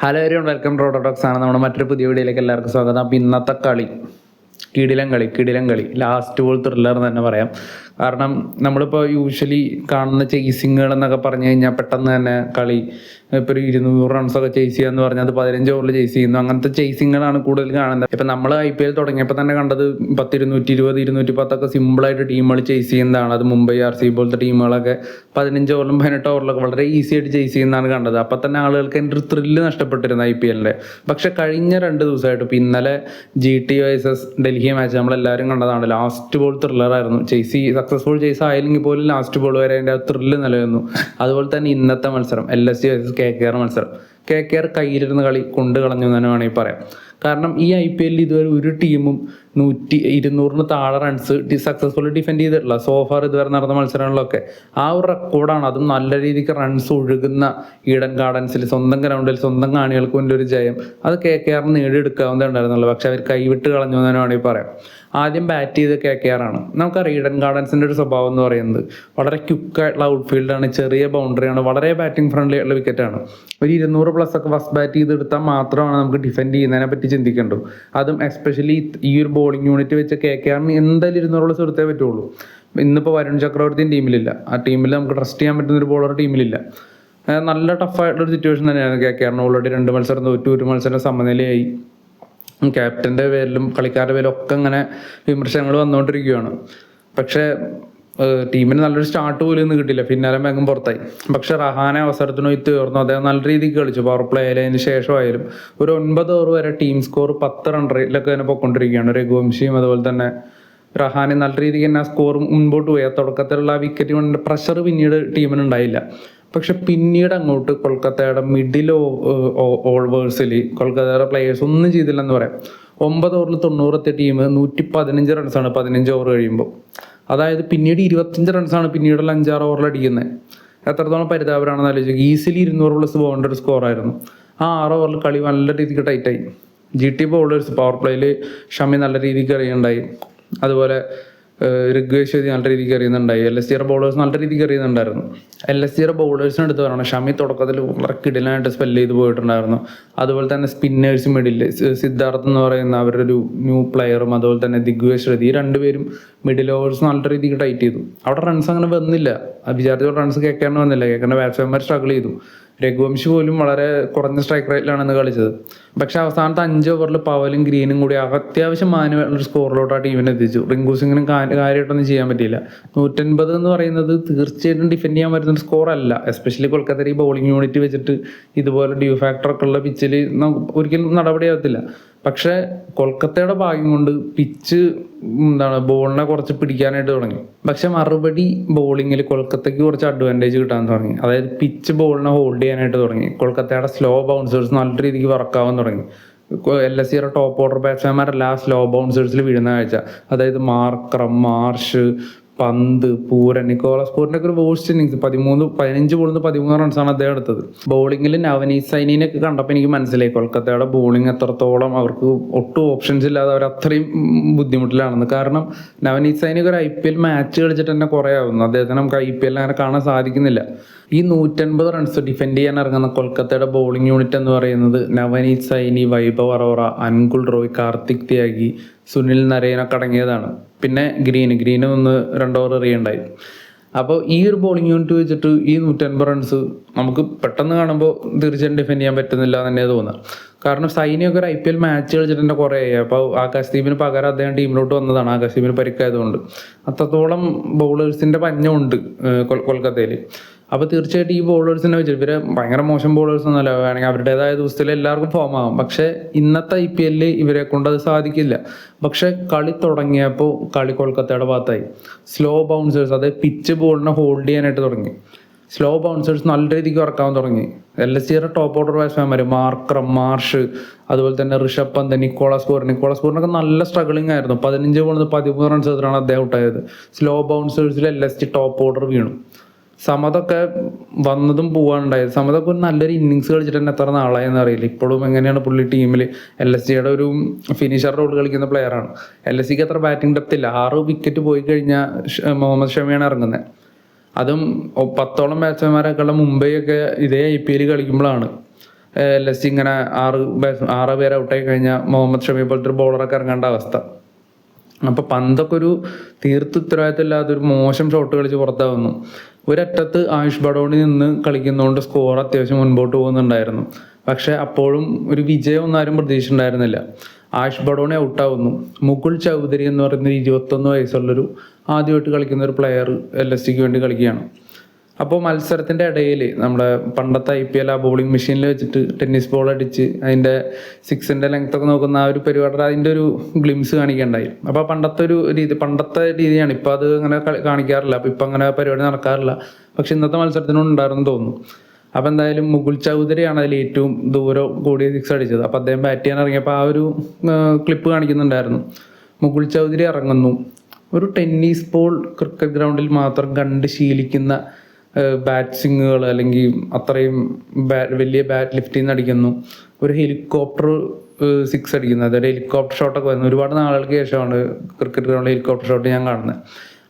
Hello everyone, welcome to റോട്ടോടോക്സ് ആണ്. നമ്മുടെ മറ്റൊരു പുതിയ വീഡിയോയിലേക്ക് എല്ലാവർക്കും സ്വാഗതം. അപ്പോൾ ഇന്നത്തെ കളി കിടിലം കളി ലാസ്റ്റ് ബോൾ ത്രില്ലർ എന്ന് തന്നെ പറയാം. കാരണം നമ്മളിപ്പോൾ യൂഷ്വലി കാണുന്ന ചേസിങ്ങുകൾ എന്നൊക്കെ പറഞ്ഞു കഴിഞ്ഞാൽ പെട്ടെന്ന് തന്നെ കളി ഇപ്പോൾ ഒരു 200 റൺസൊക്കെ ചേസ് ചെയ്യാന്ന് പറഞ്ഞാൽ അത് 15 ഓവറിൽ ചേസ് ചെയ്യുന്നു. അങ്ങനത്തെ ചേസിങ്ങുകളാണ് കൂടുതൽ കാണുന്നത്. ഇപ്പം നമ്മൾ IPL തുടങ്ങിയപ്പോൾ തന്നെ കണ്ടത് 10, 220, 210 സിമ്പിളായിട്ട് ടീമുകൾ ചേസ് ചെയ്യുന്നതാണ്. അത് മുംബൈ RCB പോലത്തെ ടീമുകളൊക്കെ 15 ഓവറിലും 18 ഓവറിലൊക്കെ വളരെ ഈസി ആയിട്ട് ചേസ് ചെയ്യുന്നതാണ് കണ്ടത്. അപ്പം തന്നെ ആളുകൾക്ക് എൻ്റെ ഒരു ത്രില്ല് നഷ്ടപ്പെട്ടിരുന്നു IPL-ൻ്റെ. പക്ഷെ കഴിഞ്ഞ 2 ദിവസമായിട്ട് ഇപ്പോൾ ഇന്നലെ GT vs ഡൽഹി മാച്ച് നമ്മളെല്ലാവരും കണ്ടതാണ്. ലാസ്റ്റ് ബോൾ ത്രില്ലറായിരുന്നു. സക്സസ്ഫുൾ ചേസ് ആയില്ലെങ്കിൽ പോലും ലാസ്റ്റ് ബോൾ വരെ അതിൻ്റെ ത്രില്ല് നിലനിന്നു. അതുപോലെ തന്നെ ഇന്നത്തെ മത്സരം LSG vs KKR മത്സരം, KKR കയ്യിലിരുന്ന് കളി കൊണ്ട് കളഞ്ഞു എന്ന് തന്നെ വേണമെങ്കിൽ പറയാം. കാരണം ഈ IPL ഇതുവരെ ഒരു ടീമും 200 താഴെ റൺസ് സക്സസ്ഫുള്ളി ഡിഫെൻഡ് ചെയ്തിട്ടില്ല സോഫാർ ഇതുവരെ നടന്ന മത്സരങ്ങളിലൊക്കെ. ആ ഒരു റെക്കോർഡാണ്. അതും നല്ല രീതിക്ക് റൺസ് ഒഴുകുന്ന ഈഡൻ ഗാർഡൻസിൽ സ്വന്തം ഗ്രൗണ്ടിൽ സ്വന്തം കാണികൾക്ക് മുന്നിൽ ഒരു ജയം അത് KKR നേടിയെടുക്കാവുന്നതേ ഉണ്ടായിരുന്നുള്ളൂ. പക്ഷെ അവർ കൈവിട്ട് കളഞ്ഞു എന്ന് തന്നെ വേണമെങ്കിൽ പറയാം. ആദ്യം ബാറ്റ് ചെയ്ത് KKR ആണ്. നമുക്കറിയാം ഈഡൻ ഗാർഡൻസിൻ്റെ ഒരു സ്വഭാവം എന്ന് പറയുന്നത് വളരെ ക്വിക്കായിട്ടുള്ള ഔട്ട്ഫീൽഡാണ്, ചെറിയ ബൗണ്ടറിയാണ്, വളരെ ബാറ്റിംഗ് ഫ്രണ്ട്ലി ആയിട്ടുള്ള വിക്കറ്റാണ്. ഒരു 200+ ഒക്കെ ഫസ്റ്റ് ബാറ്റ് ചെയ്തെടുത്താൽ മാത്രമാണ് നമുക്ക് ഡിഫെൻഡ് ചെയ്യുന്നതിനെ പറ്റി ചിന്തിക്കേണ്ടു. അതും എസ്പെഷ്യലി ഈ ഒരു ബോളിംഗ് യൂണിറ്റ് വെച്ച് KKR-ന് എന്തായാലും 200+ എടുത്തേ പറ്റുള്ളൂ. ഇന്നിപ്പോൾ വരുൺ ചക്രവർത്തിയും ടീമിലില്ല. ആ ടീമിൽ നമുക്ക് ട്രസ്റ്റ് ചെയ്യാൻ പറ്റുന്ന ഒരു ബോളർ ടീമിലില്ല. നല്ല ടഫായിട്ടുള്ളൊരു സിറ്റുവേഷൻ തന്നെയാണ് KKR-ന്. ഓൾറെഡി 2 മത്സരം തോറ്റു, 1 മത്സരം സമനിലയായി. ക്യാപ്റ്റൻ്റെ പേരിലും കളിക്കാരുടെ പേരിലും ഒക്കെ അങ്ങനെ വിമർശനങ്ങൾ വന്നുകൊണ്ടിരിക്കുകയാണ്. പക്ഷേ ടീമിന് നല്ലൊരു സ്റ്റാർട്ട് പോലും ഇന്ന് കിട്ടില്ല. പിന്നാലെ വേഗം പുറത്തായി. പക്ഷെ റഹാനെ അവസരത്തിന് പോയി തീർന്നു. അദ്ദേഹം നല്ല രീതിക്ക് കളിച്ചു. പവർ പ്ലേ ആയതിന് ശേഷമായാലും ഒരു 9 ഓവർ വരെ ടീം സ്കോർ 10 റൺ റേറ്റിലൊക്കെ തന്നെ പൊയ്ക്കൊണ്ടിരിക്കുകയാണ്. രഘുവംശിയും അതുപോലെ തന്നെ റഹാനെ നല്ല രീതിക്ക് തന്നെ ആ സ്കോർ മുൻപോട്ട് പോയി. ആ തുടക്കത്തിലുള്ള ആ വിക്കറ്റ് കൊണ്ട് പ്രഷർ പിന്നീട് ടീമിന് ഉണ്ടായില്ല. പക്ഷെ പിന്നീട് അങ്ങോട്ട് കൊൽക്കത്തയുടെ മിഡിൽ ഓവേഴ്സിൽ കൊൽക്കത്തയുടെ പ്ലെയേഴ്സ് ഒന്നും ചെയ്തില്ലെന്ന് പറയാം. 9 ഓവറിൽ 90 എത്തിയ ടീം 115 റൺസാണ് 15 ഓവർ കഴിയുമ്പോൾ. അതായത് പിന്നീട് 25 റൺസാണ് പിന്നീടുള്ള 5-6 ഓവറിൽ അടിക്കുന്നത്. എത്രത്തോളം പരിതാപകരമാണെന്ന് ആലോചിക്കുക. ഈസിലി 200+ പോകേണ്ട ഒരു സ്കോറായിരുന്നു. ആ 6 ഓവറിൽ കളി നല്ല രീതിക്ക് ടൈറ്റായി. GT ബൗളേഴ്സ് പവർ പ്ലേയിൽ ഷമി നല്ല രീതിക്ക് എറിയുന്നുണ്ടായി. അതുപോലെ ഋഗ്വേശ്വതി നല്ല രീതിക്ക് എറിയുന്നുണ്ടായി. LSG ബൗളേഴ്സ് നല്ല രീതിക്ക് എറിയുന്നുണ്ടായിരുന്നു. LSG ബൗളേഴ്സിന് എടുത്ത് പറയണം, ഷമി തുടക്കത്തിൽ വളരെ കിടിലനായിട്ട് സ്പെല്ല് ചെയ്ത് പോയിട്ടുണ്ടായിരുന്നു. അതുപോലെ തന്നെ സ്പിന്നേഴ്സ് മിഡിൽ സിദ്ധാർത്ഥ് എന്ന് പറയുന്ന അവരുടെ ഒരു ന്യൂ പ്ലെയറും അതുപോലെ തന്നെ ദിഗ്വേശ്വതി, ഈ 2 പേരും മിഡിൽ ഓവേഴ്സ് നല്ല രീതിക്ക് ടൈറ്റ് ചെയ്തു. അവിടെ റൺസ് അങ്ങനെ വന്നില്ല. വിചാരിച്ച റൺസ് KKR-ന് വന്നില്ല. KKR-ന്റെ ബാറ്റ്സ്മാൻമാർ സ്ട്രഗിൾ ചെയ്തു. രഘുവംശി പോലും വളരെ കുറഞ്ഞ സ്ട്രൈക്ക് റേറ്റിലാണ് ഇന്ന് കളിച്ചത്. പക്ഷെ അവസാനത്തെ 5 ഓവറിൽ പവലും ഗ്രീനും കൂടി അത്യാവശ്യം മാനുവൽ സ്കോറിലോട്ട് ആ ടീമിനെ എത്തിച്ചു. റിങ്കു സിംഗിനും കാര്യമായിട്ടൊന്നും ചെയ്യാൻ പറ്റിയില്ല. 150 എന്ന് പറയുന്നത് തീർച്ചയായിട്ടും ഡിഫെൻഡ് ചെയ്യാൻ പറ്റുന്ന സ്കോർ അല്ല. എസ്പെഷ്യലി കൊൽക്കത്ത ഈ ബൗളിംഗ് യൂണിറ്റ് വെച്ചിട്ട് ഇതുപോലെ ഡ്യൂ ഫാക്ടറൊക്കെ ഉള്ള പിച്ചിൽ ഒരിക്കലും നടപടിയാകത്തില്ല. പക്ഷെ കൊൽക്കത്തയുടെ ഭാഗ്യം കൊണ്ട് പിച്ച് ബോളിനെ കുറച്ച് പിടിക്കാനായിട്ട് തുടങ്ങി. പക്ഷെ മറുപടി ബോളിങ്ങിൽ കൊൽക്കത്തയ്ക്ക് കുറച്ച് അഡ്വാൻറ്റേജ് കിട്ടാൻ തുടങ്ങി. അതായത് പിച്ച് ബോളിനെ ഹോൾഡ് ചെയ്യാനായിട്ട് തുടങ്ങി. കൊൽക്കത്തയുടെ സ്ലോ ബൗൺസേഴ്സ് നല്ല രീതിക്ക് വർക്കാവാൻ തുടങ്ങി. LSG ടോപ്പ് ഓർഡർ ബാറ്റ്സ്മാൻമാരെല്ലാം സ്ലോ ബൗൺസേഴ്സിൽ വീഴുന്ന കാഴ്ച. അതായത് മാർക്രം, മാർഷ്, പന്ത്, പൂരൻ, നിക്കോളാസ് പൂരൻ്റെ ഒക്കെ ഒരു വേഴ്സ്റ്റ് ഇന്നിങ്സ്. 15 ബോളിൽ നിന്ന് 13 റൺസാണ് അദ്ദേഹം എടുത്തത്. ബോളിങ്ങിൽ നവനീത് സൈനിനെയൊക്കെ കണ്ടപ്പോൾ എനിക്ക് മനസ്സിലായി കൊൽക്കത്തയുടെ ബോളിംഗ് എത്രത്തോളം അവർക്ക് ഒട്ടും ഓപ്ഷൻസ് ഇല്ലാതെ അവർ അത്രയും ബുദ്ധിമുട്ടിലാണെന്ന്. കാരണം നവനീത് സൈനിക്ക് ഒരു IPL മാച്ച് കളിച്ചിട്ട് തന്നെ കുറേ ആവുന്നു. അദ്ദേഹത്തിന് നമുക്ക് IPL അങ്ങനെ കാണാൻ സാധിക്കുന്നില്ല. ഈ 150 റൺസ് ഡിഫെൻഡ് ചെയ്യാൻ ഇറങ്ങുന്ന കൊൽക്കത്തയുടെ ബോളിംഗ് യൂണിറ്റ് എന്ന് പറയുന്നത് നവനീത് സൈനി, വൈഭവ് അറോറ, അൻകുൽ റോയ്, കാർത്തിക് ത്യാഗി, സുനിൽ നരേനൊക്കെ അടങ്ങിയതാണ്. പിന്നെ ഗ്രീന് 2 ഓവർ എറിയുണ്ടായി. അപ്പോൾ ഈ ഒരു ബോളിംഗ് യൂണിറ്റ് വെച്ചിട്ട് ഈ 150 റൺസ് നമുക്ക് പെട്ടെന്ന് കാണുമ്പോൾ തീർച്ചയായും ഡിഫെൻഡ് ചെയ്യാൻ പറ്റുന്നില്ല എന്ന് തന്നെ തോന്നുക. കാരണം സൈനിയൊക്കെ ഒരു IPL മാച്ച് കളിച്ചിട്ട് തന്നെ കുറേ ആയി. അപ്പോൾ ആകാശ്ദീപിന് പകരം അദ്ദേഹം ടീമിലോട്ട് വന്നതാണ്. ആകാശ്ദീപിന് പരിക്കായതുകൊണ്ട് അത്രത്തോളം ബൗളേഴ്സിൻ്റെ പഞ്ഞമുണ്ട് കൊൽക്കത്തയിൽ. അപ്പോൾ തീർച്ചയായിട്ടും ഈ ബോളേഴ്സിനെ വെച്ചിട്ട് ഇവരെ ഭയങ്കര മോശം ബോളേഴ്സ് ഒന്നുമല്ല. വേണമെങ്കിൽ അവരുടേതായ ദിവസത്തിൽ എല്ലാവർക്കും ഫോം ആകും. പക്ഷേ ഇന്നത്തെ IPL ഇവരെ കൊണ്ട് അത് സാധിക്കില്ല. പക്ഷെ കളി തുടങ്ങിയപ്പോൾ കളി കൊൽക്കത്തയുടെ ഭാഗത്തായി. സ്ലോ ബൗൺസേഴ്സ്, അതായത് പിച്ച് ബോളിനെ ഹോൾഡ് ചെയ്യാനായിട്ട് തുടങ്ങി. സ്ലോ ബൗൺസേഴ്സ് നല്ല രീതിക്ക് വർക്കാവാൻ തുടങ്ങി. LSG ടോപ്പ് ഓർഡർ ബാറ്റ്സ്മാൻമാർ മാർക്രം, മാർഷ്, അതുപോലെ തന്നെ ഋഷഭ് പന്ത്, നിക്കോളാസ് പൂരനൊക്കെ നല്ല സ്ട്രഗിളിംഗ് ആയിരുന്നു. 15 ബോളിൽ നിന്ന് 13 റൺസ് എടുത്തിട്ടാണ് അദ്ദേഹം ഔട്ടായത്. സ്ലോ ബൗൺസേഴ്സിൽ LSG ടോപ്പ് ഓർഡർ വീണു. സമതൊക്കെ വന്നതും പോകാനുണ്ടായത്. സമതൊക്കെ ഒരു നല്ലൊരു ഇന്നിങ്സ് കളിച്ചിട്ട് തന്നെ എത്ര നാളായെന്ന് അറിയില്ല. ഇപ്പോഴും എങ്ങനെയാണ് പുള്ളി ടീമിൽ LSGയുടെ ഒരു ഫിനിഷർ റോൾ കളിക്കുന്ന പ്ലെയറാണ്. LSGക്ക് അത്ര ബാറ്റിംഗ് ഡെപ്ത് ഇല്ല. 6 വിക്കറ്റ് പോയി കഴിഞ്ഞാൽ മുഹമ്മദ് ഷമിയാണ് ഇറങ്ങുന്നത്. അതും 10ഓളം ബാറ്റ്സ്മാൻമാരൊക്കെ ഉള്ള മുംബൈ ഒക്കെ ഇതേ IPL കളിക്കുമ്പോഴാണ് LSG ഇങ്ങനെ 6 പേര് ഔട്ടായി കഴിഞ്ഞാൽ മുഹമ്മദ് ഷമി പോലത്തെ ഒരു ബോളറൊക്കെ ഇറങ്ങേണ്ട അവസ്ഥ. അപ്പോൾ പന്തൊക്കെ ഒരു തീർത്ത് ഉത്തരവാദിത്തമില്ലാതെ ഒരു മോശം ഷോട്ട് കളിച്ച് പുറത്താവുന്നു. ഒരറ്റത്ത് ആയുഷ് ബഡോണി നിന്ന് കളിക്കുന്നതുകൊണ്ട് സ്കോർ അത്യാവശ്യം മുൻപോട്ട് പോകുന്നുണ്ടായിരുന്നു. പക്ഷെ അപ്പോഴും ഒരു വിജയം ഒന്നും ആരും പ്രതീക്ഷിച്ചിട്ടുണ്ടായിരുന്നില്ല. ആയുഷ് ബഡോണി ഔട്ടാവുന്നു. മുകുൾ ചൗധരി എന്ന് പറയുന്ന 21 വയസ്സുള്ളൊരു ആദ്യമായിട്ട് കളിക്കുന്ന ഒരു പ്ലെയർ LSGക്ക് വേണ്ടി കളിക്കുകയാണ്. അപ്പോൾ മത്സരത്തിൻ്റെ ഇടയിൽ നമ്മുടെ പണ്ടത്തെ IPL ആ ബോളിംഗ് മെഷീനിൽ വെച്ചിട്ട് ടെന്നീസ് ബോൾ അടിച്ച് അതിൻ്റെ 6ന്റെ ലെങ്ത്തൊക്കെ നോക്കുന്ന ആ ഒരു പരിപാടി അതിൻ്റെ ഒരു ഗ്ലിംസ് കാണിക്കുകയുണ്ടായി. അപ്പോൾ പണ്ടത്തെ രീതിയാണ്. ഇപ്പോൾ അത് അങ്ങനെ കാണിക്കാറില്ല. അപ്പോൾ ഇപ്പം അങ്ങനെ പരിപാടി നടക്കാറില്ല. പക്ഷെ ഇന്നത്തെ മത്സരത്തിനോട് ഉണ്ടായിരുന്നു തോന്നുന്നു. അപ്പോൾ എന്തായാലും മുകുൾ ചൗധരിയാണ് അതിൽ ഏറ്റവും ദൂരം കൂടിയ 6 അടിച്ചത്. അപ്പോൾ അദ്ദേഹം ബാറ്റ് ചെയ്യാൻ ഇറങ്ങിയപ്പോൾ ആ ഒരു ക്ലിപ്പ് കാണിക്കുന്നുണ്ടായിരുന്നു. മുകുൾ ചൗധരി ഇറങ്ങുന്നു. ഒരു ടെന്നീസ് ബോൾ ക്രിക്കറ്റ് ഗ്രൗണ്ടിൽ മാത്രം കണ്ട് ശീലിക്കുന്ന ബാറ്റ്സിങ്ങുകൾ അല്ലെങ്കിൽ അത്രയും വലിയ ബാറ്റ് ലിഫ്റ്റിൽ നിന്ന് അടിക്കുന്നു. ഒരു ഹെലികോപ്റ്റർ 6 അടിക്കുന്നത്, അതൊരു ഹെലികോപ്റ്റർ ഷോട്ടൊക്കെ വരുന്നു. ഒരുപാട് നാളുകൾക്ക് ശേഷമാണ് ക്രിക്കറ്റ് ഗ്രൗണ്ടിൽ ഹെലികോപ്റ്റർ ഷോട്ട് ഞാൻ കാണുന്നത്.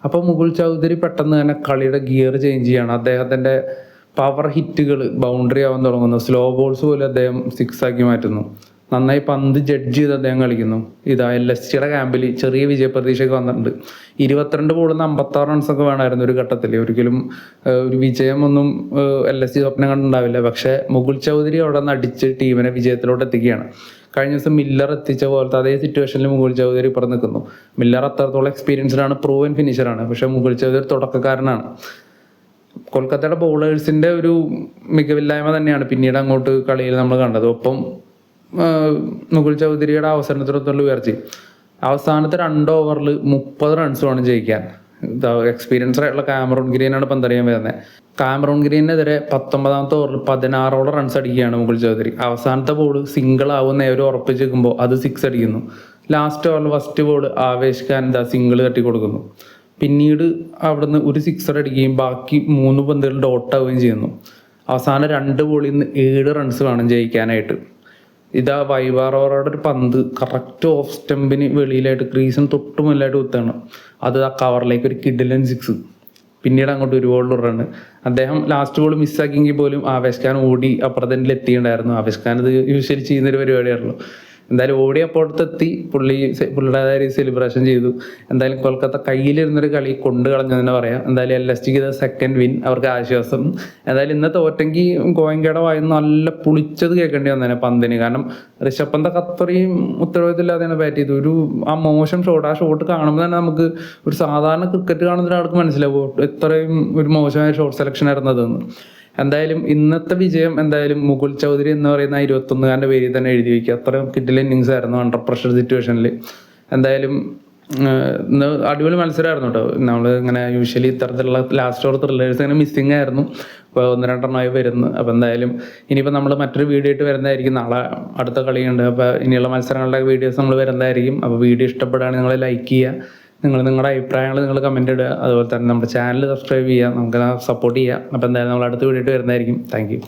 അപ്പോൾ മുകുൾ ചൗധരി പെട്ടെന്ന് തന്നെ കളിയുടെ ഗിയർ ചേഞ്ച് ചെയ്യാണ്. അദ്ദേഹത്തിൻ്റെ പവർ ഹിറ്റുകൾ ബൗണ്ടറി ആവാൻ തുടങ്ങുന്നു. സ്ലോ ബോൾസ് പോലും അദ്ദേഹം 6 ആക്കി മാറ്റുന്നു. നന്നായി പന്ത് ജഡ്ജ് ചെയ്ത് അദ്ദേഹം കളിക്കുന്നു. ഇതാ LSGയുടെ ക്യാമ്പിൽ ചെറിയ വിജയപ്രതീക്ഷയൊക്കെ വന്നിട്ടുണ്ട്. 22 ബോളിൽ നിന്ന് 56 റൺസൊക്കെ വേണമായിരുന്നു ഒരു ഘട്ടത്തിൽ. ഒരിക്കലും ഒരു വിജയമൊന്നും LSG സ്വപ്നം കണ്ടുണ്ടാവില്ല. പക്ഷേ മുകുൾ ചൗധരി അവിടെ നിന്ന് അടിച്ച് ടീമിനെ വിജയത്തിലോട്ട് എത്തിക്കുകയാണ്. കഴിഞ്ഞ ദിവസം മില്ലർ എത്തിച്ച പോലത്തെ അതേ സിറ്റുവേഷനിൽ മുകുൾ ചൗധരി ഇപ്പുറം നിൽക്കുന്നു. മില്ലർ അത്രത്തോളം എക്സ്പീരിയൻസ്ഡാണ്, പ്രൂവൻ ഫിനിഷറാണ്. പക്ഷേ മുകുൾ ചൗധരി തുടക്കക്കാരനാണ്. കൊൽക്കത്തയുടെ ബൗളേഴ്സിൻ്റെ ഒരു മികവില്ലായ്മ തന്നെയാണ് പിന്നീട് അങ്ങോട്ട് കളിയിൽ നമ്മൾ കണ്ടത്. ഒപ്പം മുകുൾ ചൗധരിയുടെ അവസരത്തിനൊത്തുള്ള ഉയർച്ച. അവസാനത്തെ 2 ഓവറിൽ 30 റൺസുമാണ് ജയിക്കാൻ. എക്സ്പീരിയൻസ്ഡ് ആയിട്ടുള്ള കാമറൂൺ ഗ്രീനാണ് പന്തറിയാൻ വരുന്നത്. കാമറൂൺ ഗ്രീനെതിരെ 19ാമത്തെ ഓവറിൽ 16 റൺസ് അടിക്കുകയാണ് മുകുൾ ചൗധരി. അവസാനത്തെ ബോൾ സിംഗിൾ ആവുന്ന ഒരു ഉറപ്പിച്ച് വെക്കുമ്പോൾ അത് 6 അടിക്കുന്നു. ലാസ്റ്റ് ഓവറിൽ first ball Avesh Khan single തട്ടി കൊടുക്കുന്നു. പിന്നീട് അവിടുന്ന് ഒരു 6 അടിക്കുകയും ബാക്കി 3 പന്തുകൾ ഡോട്ട് ആവുകയും ചെയ്യുന്നു. അവസാനം 2 ബോളിൽ നിന്ന് 7 റൺസ് വേണം ജയിക്കാനായിട്ട്. ഇതാ വൈവാറോറയുടെ ഒരു പന്ത് കറക്റ്റ് ഓഫ് സ്റ്റമ്പിന് വെളിയിലായിട്ട് ക്രീസിന് തൊട്ട് മുന്നിലായിട്ട് കുത്താണ്. അത് ആ കവറിലേക്ക് ഒരു കിഡിലൻ 6. പിന്നീട് അങ്ങോട്ട് ഒരു ബോളിൽ റണ്ണ്. അദ്ദേഹം ലാസ്റ്റ് ബോൾ മിസ്സാക്കിയെങ്കിൽ പോലും ആവേശ് ഖാൻ ഓടി അപ്പുറത്തെങ്കിൽ എത്തിയിട്ടുണ്ടായിരുന്നു. ആവേശ് ഖാൻ ഇത് യൂഷ്വലി ചെയ്യുന്നൊരു പരിപാടിയാണല്ലോ. എന്തായാലും ഓടി അപ്പോഴത്തെത്തി പുള്ളിയുടേതായ സെലിബ്രേഷൻ ചെയ്തു. എന്തായാലും കൊൽക്കത്ത കയ്യിലിരുന്നൊരു കളി കൊണ്ടു കളഞ്ഞെന്ന് പറയാം. എന്തായാലും LSGക്ക് ഇത് 2nd വിൻ, അവർക്ക് ആശ്വാസം. എന്തായാലും ഇന്ന് തോറ്റെങ്കിൽ ഗോയങ്കയുടെ വായിന്ന് നല്ല പുളിച്ചത് കേൾക്കേണ്ടി വന്നേനെ പന്തിന്. കാരണം ഋഷഭ് പന്തൊക്കെ അത്രയും ഉത്തരവാദിത്തമില്ലാതെയാണ് ബാറ്റ് ചെയ്തത്. ആ മോശം ഷോട്ട്, ആ ഷോട്ട് കാണുമ്പോൾ തന്നെ നമുക്ക് ഒരു സാധാരണ ക്രിക്കറ്റ് കാണുന്ന ഒരാൾക്ക് മനസ്സിലാവും ഇത്രയും ഒരു മോശമായ ഷോട്ട് സെലക്ഷൻ ആയിരുന്നതെന്ന്. എന്തായാലും ഇന്നത്തെ വിജയം എന്തായാലും മുകുൾ ചൗധരി എന്ന് പറയുന്ന 21-കാരൻ്റെ പേരിൽ തന്നെ എഴുതി വയ്ക്കുക. അത്ര കിഡിൽ ഇന്നിങ്സ് ആയിരുന്നു അണ്ടർ പ്രഷർ സിറ്റുവേഷനിൽ. എന്തായാലും ഇന്ന് അടിപൊളി മത്സരമായിരുന്നു കേട്ടോ. നമ്മൾ ഇങ്ങനെ യൂഷ്വലി ഇത്തരത്തിലുള്ള ലാസ്റ്റ് ഓവർ ത്രില്ലേഴ്സ് ഇങ്ങനെ മിസ്സിങ് ആയിരുന്നു. ഇപ്പോൾ 1-2 വരുന്നു. അപ്പോൾ എന്തായാലും ഇനിയിപ്പോൾ നമ്മൾ മറ്റൊരു വീഡിയോ ആയിട്ട് വരുന്നതായിരിക്കും. നാളെ അടുത്ത കളിയുണ്ട്. അപ്പോൾ ഇനിയുള്ള മത്സരങ്ങളുടെ വീഡിയോസ് നമ്മൾ വരുന്നതായിരിക്കും. അപ്പോൾ വീഡിയോ ഇഷ്ടപ്പെടുകയാണെങ്കിൽ നിങ്ങൾ ലൈക്ക് ചെയ്യുക. നിങ്ങളുടെ അഭിപ്രായങ്ങൾ നിങ്ങൾ കമൻറ്റ് ഇടുക. അതുപോലെ തന്നെ നമ്മുടെ ചാനൽ സബ്സ്ക്രൈബ് ചെയ്യുക. നമുക്ക് സപ്പോർട്ട് ചെയ്യുക. അപ്പോൾ എന്തായാലും നമ്മൾ അടുത്ത വീഡിയോ ആയിട്ട് വരുന്നതായിരിക്കും. Thank you.